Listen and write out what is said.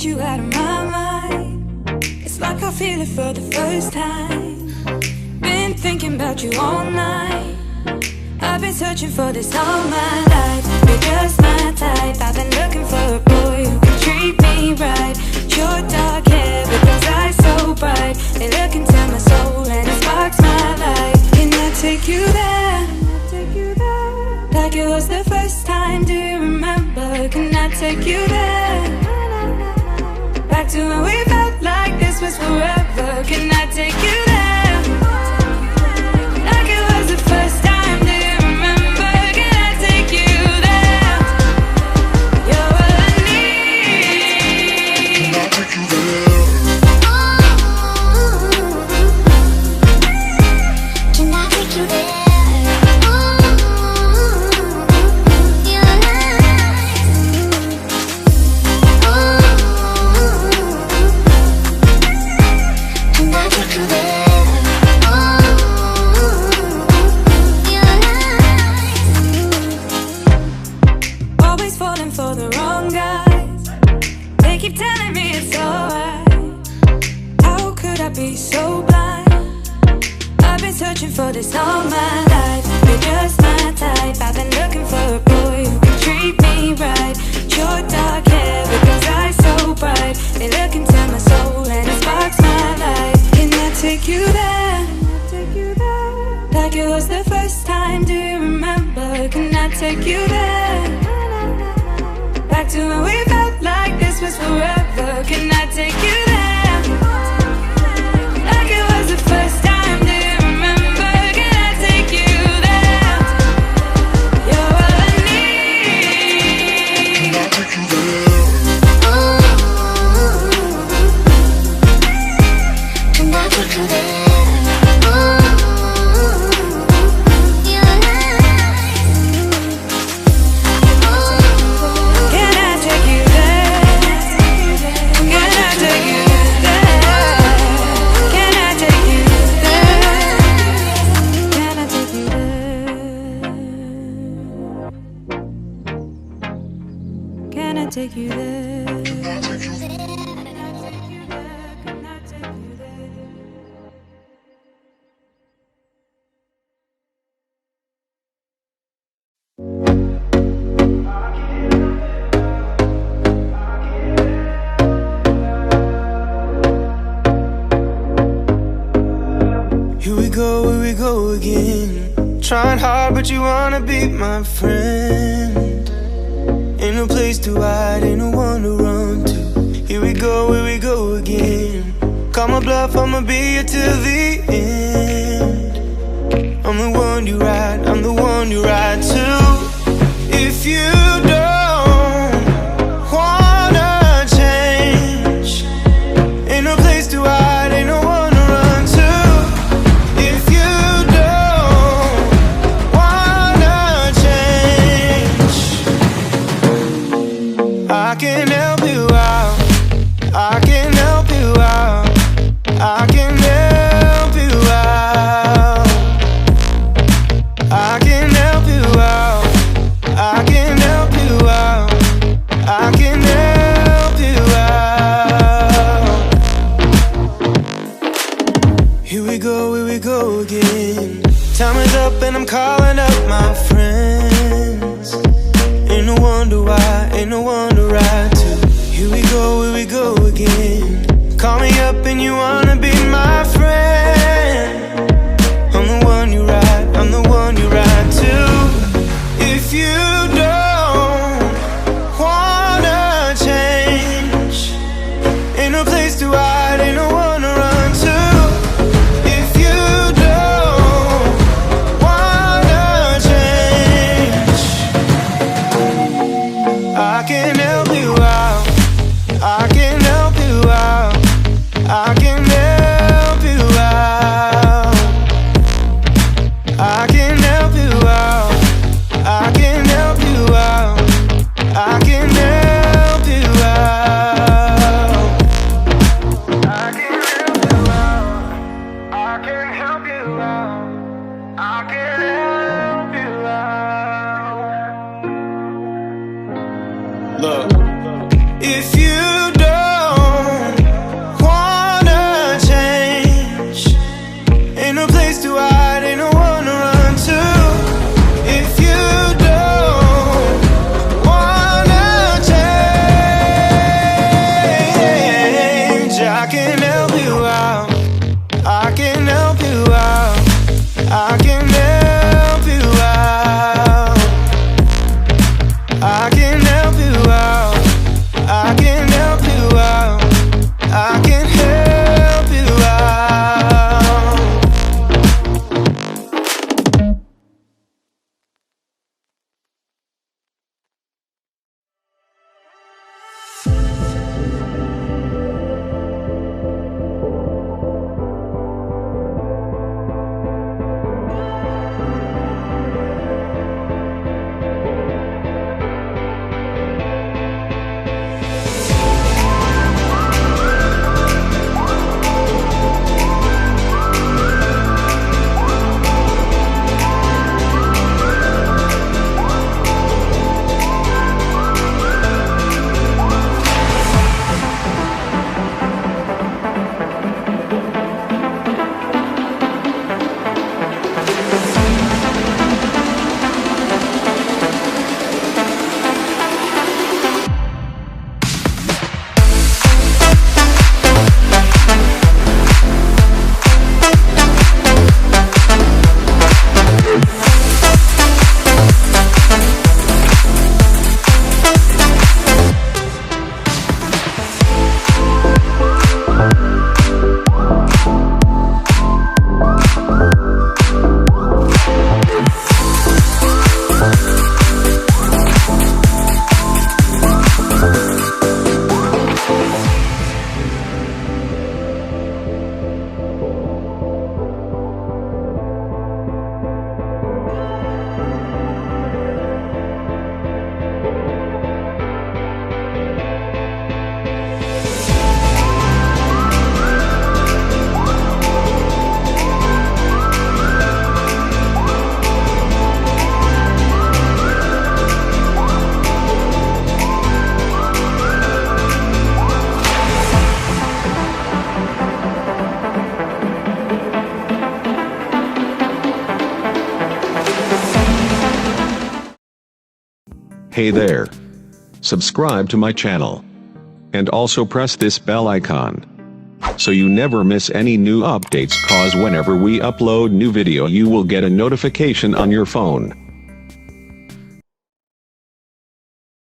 you out of my mind. It's like I feel it for the first time. Been thinking about you all night. I've been searching for this all my life. You're just my type. I've been looking for a boy who can treat me right. Your dark hair with those eyes so bright, they look into my soul and it sparks my life. Can I take you there? Like it was the first time, do you remember? Can I take you there? Back to when we felt like this was forever. Can I take you there? Like it was the first time, do you remember? Can I take you there? You're all I need. Can I take you there? Can I take you there? Keep telling me it's alright. How could I be so blind? I've been searching for this all my life. You're just my type. I've been looking for a boy who can treat me right. Your dark hair with those eyes so bright, they look into my soul and it sparks my life. Can I take you there? Like it was the first time, do you remember? Can I take you there? Back to when we felt like this was forever. Can I take you there? Like it was the first time, do you remember? Can I take you there? You're all I need. Can I take you there? Can I take you there? Take you there. Here we go again. Trying hard, but you wanna be my friend. Ain't no place to hide, ain't no one to run to. Here we go again. Call my bluff, I'ma be here till the end. I'm the one you ride, I'm the one you ride to. If you don't wanna change, ain't no place to hide, ain't no one to run to. If you don't wanna change, I can help you out, I can help you out, I can help you out, I can help you out, I can help you out, I can help you out. Here we go again. Time is up and I'm calling up my friends. Ain't no wonder why, ain't no one to ride to. Here we go again. Call me up and you wanna be my friend. I'm the one you ride, I'm the one you ride to. If you don't wanna change, ain't no place to hide, ain't no one to run to. If you don't wanna change, I can help you out, I can help you out, I can help you out, I can help you out, I can help you out, I can help you out, I can help you out, I can help you out, I can help you out. Look, if you don't Hey there. Subscribe to my channel. And also press this bell icon, so you never miss any new updates, cause whenever we upload new video you will get a notification on your phone.